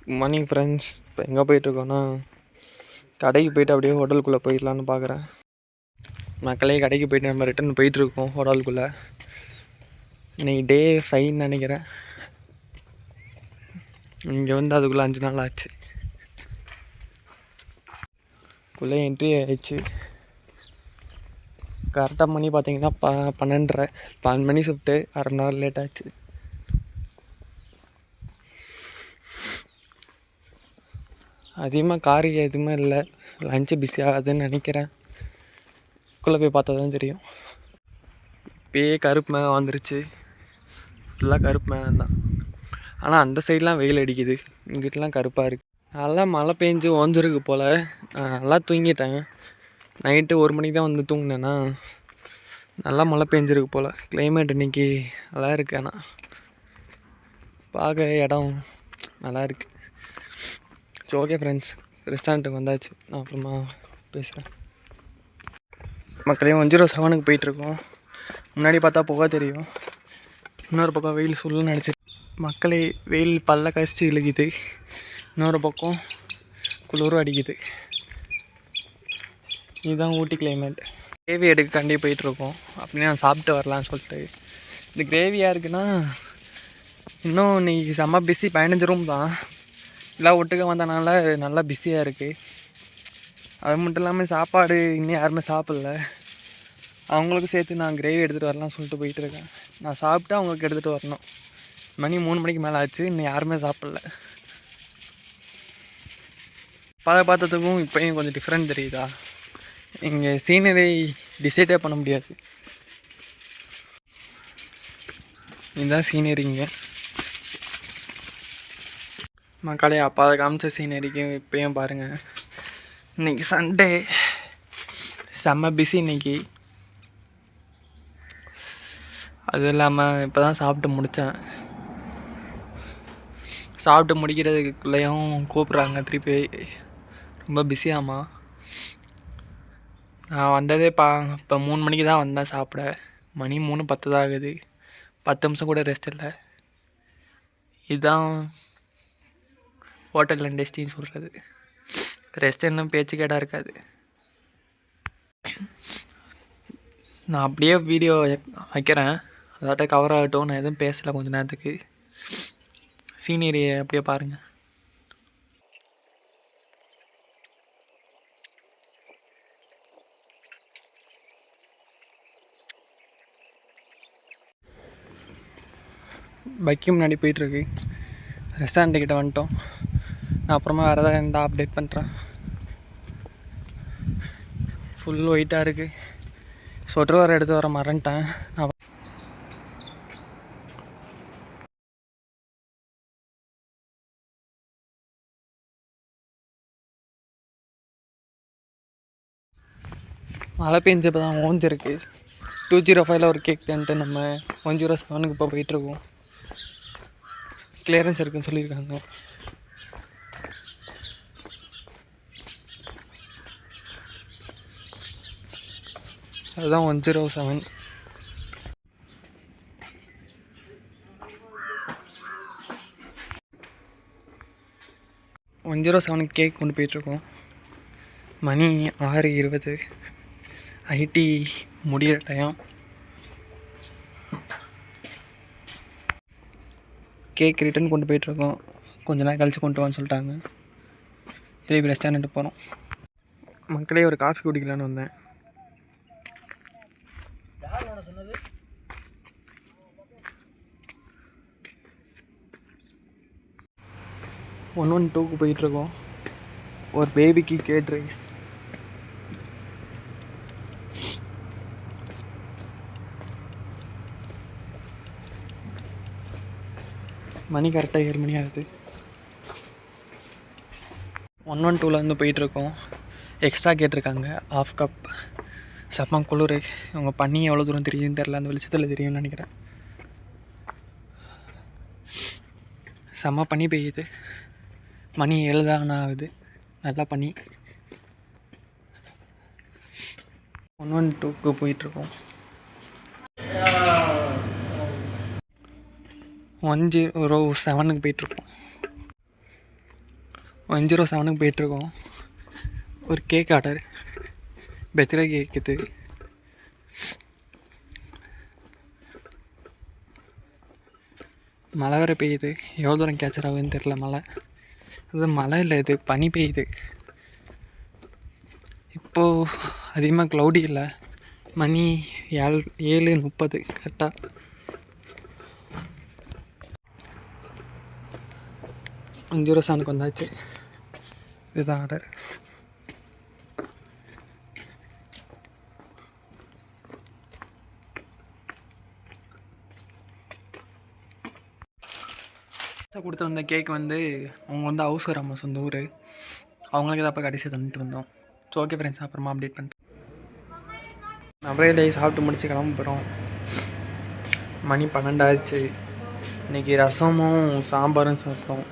Morning friends. இப்போ எங்கே போயிட்டுருக்கோன்னா, கடைக்கு போய்ட்டு அப்படியே ஹோட்டலுக்குள்ளே போயிடலான்னு பார்க்குறேன். மக்களே கடைக்கு போய்ட்டு நம்ம ரிட்டன் போயிட்டுருக்கோம் ஹோட்டலுக்குள்ளே. இன்றைக்கி டே 5ன்னு நினைக்கிறேன். இங்கே வந்து அதுக்குள்ளே 5 நாள் ஆச்சு. குள்ளே என்ட்ரி ஆகிடுச்சு. கரெக்டாக மணி பார்த்தீங்கன்னா 12:30 மணி ஷிஃப்ட்டு. அரை மணி நேரம் லேட் ஆச்சு. அதிகமாக காரு எதுவுமே இல்லை. லஞ்சு பிஸி ஆகாதுன்னு நினைக்கிறேன். குள்ளே போய் பார்த்தா தான் தெரியும். இப்போயே கருப்பு மேகம் வந்துருச்சு. ஃபுல்லாக கருப்பு மேகம் தான். ஆனால் அந்த சைட்லாம் வெயில் அடிக்குது, இங்கிட்டலாம் கருப்பாக இருக்குது. நல்லா மழை பெஞ்சு ஓஞ்சிருக்கு போல். நல்லா தூங்கிட்டேன். நைட்டு 1 மணிக்கு தான் வந்து தூங்கினேன்னா நல்லா மழை பெஞ்சிருக்கு போல். கிளைமேட் இன்றைக்கி நல்லா இருக்குது. ஆனால் பார்க்க இடம் நல்லா இருக்குது. ஸோ ஓகே ஃப்ரெண்ட்ஸ், ரெஸ்டாரண்ட்டுக்கு வந்தாச்சு. நான் அப்புறமா பேசுகிறேன். மக்களே 107க்கு போயிட்டுருக்கோம். முன்னாடி பார்த்தா புகை தெரியும், இன்னொரு பக்கம் வெயில் சுள்ளுன்னு நினச்சி. மக்களே வெயில் பல்ல கசிச்சு இழுக்குது, இன்னொரு பக்கம் குளிரும் அடிக்குது. இதுதான் ஊட்டி கிளைமேட். கிரேவி எடுக்காண்டி போயிட்டுருக்கோம். அப்படின்னு நான் சாப்பிட்டு வரலான்னு சொல்லிட்டு. இந்த கிரேவியாக இருக்குன்னா இன்னும் இன்றைக்கி செம்ம பிஸி. 15 ரூம் தான் எல்லாம் ஒட்டுக்க வந்தனால நல்லா பிஸியாக இருக்குது. அது மட்டும் இல்லாமல் சாப்பாடு இன்னும் யாருமே சாப்பிடல. அவங்களுக்கும் சேர்த்து நான் கிரேவி எடுத்துகிட்டு வரலாம்னு சொல்லிட்டு போயிட்டுருக்கேன். நான் சாப்பிட்டு அவங்களுக்கு எடுத்துகிட்டு வரணும். மணி 3 மணிக்கு மேலே ஆச்சு, இன்னும் யாருமே சாப்பிடல. பார்த்ததுக்கும் இப்போயும் கொஞ்சம் டிஃப்ரெண்ட் தெரியுதா? இங்கே சீனரி டிசைடே பண்ண முடியாது. இதுதான் சீனரிங்க. மக்களே அப்பா அதை காமிச்ச சீனரிக்கும் இப்போயும் பாருங்கள். இன்றைக்கி சண்டே, செம்ம பிஸி இன்றைக்கி. அதுவும் இல்லாமல் இப்போ தான் சாப்பிட்டு முடித்தேன். சாப்பிட்டு முடிக்கிறதுக்குள்ளேயும் கூப்பிட்றாங்க திருப்பி. ரொம்ப பிஸியாம்மா. நான் வந்ததே இப்போ 3 மணிக்கு தான் வந்தேன் சாப்பிட. மணி 3:10 தான் ஆகுது. 10 நிமிஷம் கூட ரெஸ்ட் இல்லை. இதுதான் ஹோட்டல் இண்டஸ்ட்ரின்னு சொல்கிறது. ரெஸ்ட் இன்னும் பேச்சு கேடாக இருக்காது. நான் அப்படியே வீடியோ வைக்கிறேன், அதாட்ட கவர் ஆகட்டும். நான் எதுவும் பேசலை கொஞ்சம் நேரத்துக்கு. சீனரியை அப்படியே பாருங்கள். பைக்கு முன்னாடி போயிட்டுருக்கு. ரெஸ்டாரண்ட்டுக்கிட்ட வந்துட்டோம். நான் அப்புறமா வேறு எதாவது இருந்தால் அப்டேட் பண்ணுறேன். ஃபுல் ஒயிட்டாக இருக்குது. சொட்டர் வர எடுத்து வர மறந்துட்டேன். மழை பெஞ்சப்போ தான் ஓஞ்சிருக்கு. 205 ஒரு கேக் தந்துட்டு நம்ம 107க்கு இப்போ போயிட்டுருக்கோம். கிளியரன்ஸ் இருக்குன்னு சொல்லியிருக்காங்க. அதுதான் 107. கேக் கொண்டு போயிட்டுருக்கோம். மணி 6:20. ஐடி முடிகிற டைம். கேக் ரிட்டன் கொண்டு போயிட்டுருக்கோம். கொஞ்ச நேரம் கழித்து கொண்டு வான்னு சொல்லிட்டாங்க. திருப்பி ரெஸ்டாரண்ட்டு போகிறோம். மக்களே ஒரு காஃபி குடிக்கலான்னு வந்தேன். ஒன் 112க்கு போயிட்டுருக்கோம். ஒரு பேபிக்கு கேட் ரைஸ். மணி கரெக்டாக 7 மணி ஆகுது. 112லேருந்து போயிட்டுருக்கோம். எக்ஸ்ட்ரா கேட்டிருக்காங்க 1/2 கப். செம்ம குளிர். அவங்க பண்ணி எவ்வளோ தூரம் தெரியுதுன்னு தெரில, அந்த வெளிச்சத்தில் தெரியும்னு நினைக்கிறேன். செம்ம பண்ணி பெய்யுது. மணி 7 தான் ஆகுது. நல்லா பண்ணி. 112க்கு போயிட்டுருக்கோம். 107க்கு போயிட்டுருக்கோம். 107க்கு போயிட்டுருக்கோம். ஒரு கேக் ஆர்டர், பர்த்டே கேக். இது மழை வேறு பெய்யுது. எவ்வளோ தூரம் கேப்சர் ஆகுதுன்னு தெரில. மழை அது மழை இல்லை, இது பனி பெய்யுது. இப்போது அதிகமாக க்ளௌடி இல்லை. மணி 7:30 கரெக்டாக. ₹5 வந்தாச்சு. இதுதான் ஆர்டர். கொடுத்து வந்த கேக் வந்து அவங்க வந்து ஹவுஸ் வராம சொந்த ஊர், அவங்களுக்கு தான் அப்போ கடைசியாக தந்துட்டு வந்தோம். ஸோ ஓகே ஃப்ரெண்ட்ஸ், அப்புறமா அப்டேட் பண்ணுறேன். அப்படியே சாப்பிட்டு முடிச்சு கிளம்ப போகிறோம். மணி 12 ஆச்சு. இன்றைக்கி ரசமும் சாம்பாரும் சாப்பிட்டோம்.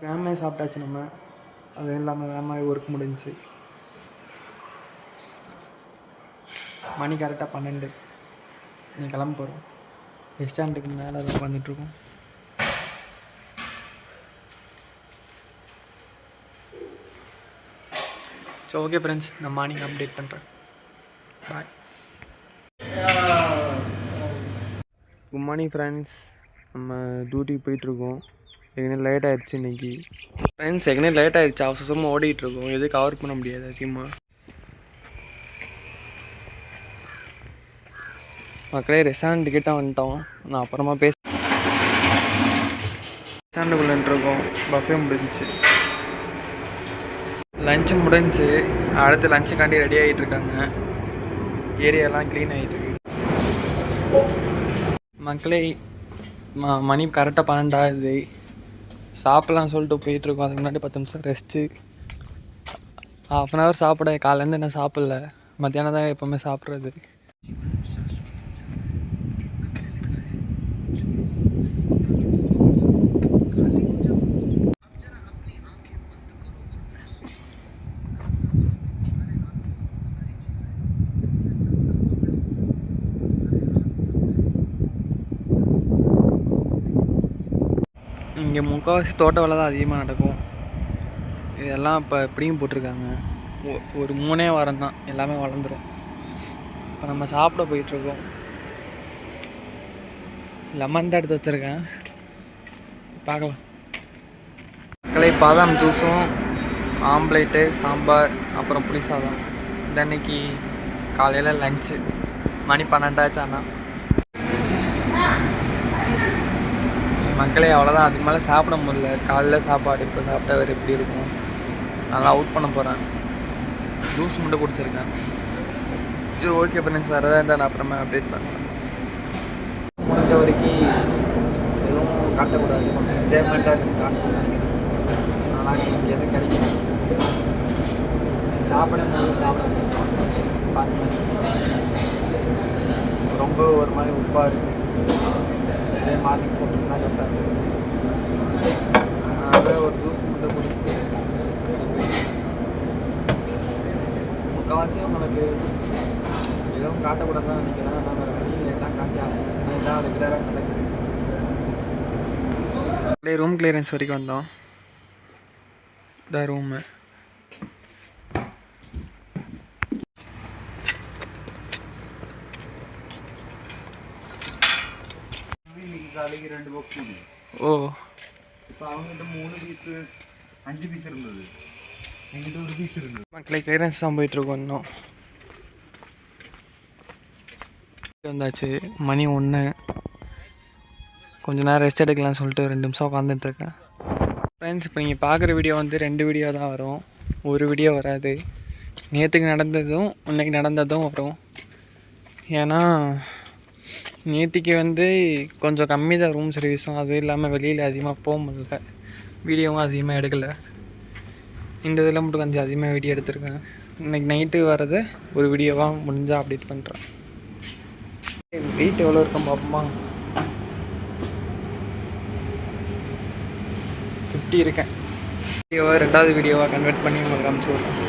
வேகமாக சாப்பிட்டாச்சு நம்ம. அதுவும் இல்லாமல் வேகமாக ஒர்க் முடிஞ்சிச்சு. மணி கரெக்டாக 12. நீ கிளம்ப போகிறோம். பஸ் ஸ்டாண்டுக்கு மேலே தான் உட்காந்துட்ருக்கோம். ஸோ ஓகே ஃப்ரெண்ட்ஸ், நான் மார்னிங் அப்டேட் பண்ணுறேன். பாய். Good morning friends. நம்ம டியூட்டிக்கு போயிட்டுருக்கோம். ஏற்கனவே லேட் ஆகிடுச்சு இன்றைக்கி. ஃப்ரெண்ட்ஸ் ஏற்கனவே லேட் ஆகிடுச்சு. அவசரமாக ஓடிட்டுருக்கோம். எதுவும் கவர் பண்ண முடியாது அதிகமாக. மக்களே ரெஸ்டாரண்ட் கிட்டே வந்துட்டோம். நான் அப்புறமா ரெஸ்டாரண்ட்டுக்குள்ளேருக்கோம். பஃபே முடிஞ்சிச்சு. லஞ்சு முடிஞ்சு. அடுத்து லஞ்சுக்காண்டி ரெடி ஆகிட்டுருக்காங்க. ஏரியாலாம் க்ளீன் ஆகிட்டுருக்கு. மக்களே மணி கரெக்டாக 12 ஆகுது. சாப்பிட்லாம் சொல்லிட்டு போயிட்டுருக்கோம். அதுக்கு முன்னாடி 10 நிமிஷம் ரெஸ்ட்டு. ½ சாப்பிட. காலையிலேருந்து என்ன சாப்பிடல. மத்தியானம் தான் எப்போவுமே சாப்பிட்றது. இங்கே முக்கால்வாசி தோட்ட வேலை தான் அதிகமாக நடக்கும். இதெல்லாம் இப்போ எப்படியும் போட்டிருக்காங்க. ஒரு 3 வாரம் தான் எல்லாமே வளர்ந்துடும். இப்போ நம்ம சாப்பிட போயிட்டுருக்கோம். லெமன் தான் எடுத்து வச்சுருக்கேன், பார்க்கலாம். மக்களை பாதாம் ஜூஸும் ஆம்லேட்டு சாம்பார் அப்புறம் புளி சாதம். இந்த அன்னைக்கு காலையில் லஞ்சு. மணி 12 ஆச்சு. ஆனால் மக்களே அவ்வளோதான். அதுக்கு மேலே சாப்பிட முடியல. காலைல சாப்பாடு இப்போ சாப்பிட்டா வேறு எப்படி இருக்கும். நல்லா அவுட் பண்ண போகிறேன். ஜூஸ் மட்டும் குடிச்சிருக்கேன். ஜூ ஓகே ஃப்ரெண்ட்ஸ், வேறு எதாவது இருந்தால் நான் அப்புறமா அப்டேட் பண்ணுறேன். முடிஞ்ச வரைக்கும் எதுவும் காட்டக்கூடாது. கொஞ்சம் என்ஜாய்மெண்ட்டாக இருக்குது காட்டணும். ஆனால் இங்கே எதுவும் கிடைக்கும். சாப்பிடும்போது சாப்பிட பார்த்து ரொம்ப ஒரு மாதிரி உப்பாக இருக்குது. இதே மார்னிங் சாப்பிட்டுனா கரெக்டாக இருக்குது. அதனால் ஒரு ஜூஸ் மட்டும் குடிச்சிட்டு முக்கால்வாசி உங்களுக்கு எதுவும் காட்டக்கூடாதுன்னு நினைக்கிறேன். நான் வேறு வழியில் தான் காட்டி ஆகும். அதுதான் ரெகுலராக நடக்குது. அப்படியே ரூம் கிளியரன்ஸ் வரைக்கும் வந்தோம். இதான் ரூமு. ஓ, இப்போ அவங்ககிட்ட 3 பீஸு 5 பீஸ் இருந்தது. எங்கிட்ட 1 பீஸ் இருந்தது. மக்களை கிளியரன்ஸ் தான் போயிட்டுருக்கோம். இன்னும் வந்தாச்சு. மணி 1. கொஞ்ச நேரம் ரெஸ்ட் எடுக்கலாம்னு சொல்லிட்டு 2 நிமிஷம் உட்காந்துட்டுருக்கேன். ஃப்ரெண்ட்ஸ், இப்போ நீங்கள் பார்க்குற வீடியோ வந்து 2 வீடியோ தான் வரும். ஒரு வீடியோ வராது. நேற்றுக்கு நடந்ததும் இன்றைக்கி நடந்ததும் வரும். ஏன்னா நேற்றுக்கு வந்து கொஞ்சம் கம்மி தான் ரூம் சர்வீஸும். அது இல்லாமல் வெளியில் அதிகமாக போக முடியல. வீடியோவும் அதிகமாக எடுக்கலை. இந்த இதில் மட்டும் கொஞ்சம் அதிகமாக வீடியோ எடுத்திருக்கேன். இன்றைக்கி நைட்டு வரதை ஒரு வீடியோவாக முடிஞ்சால் அப்டேட் பண்ணுறேன். வெயிட் எவ்வளோ இருக்கும் பார்ப்போமா? 50 இருக்கேன். வீடியோவை 2வது வீடியோவாக கன்வெர்ட் பண்ணி உங்களுக்கு காமிச்சு விட்றேன்.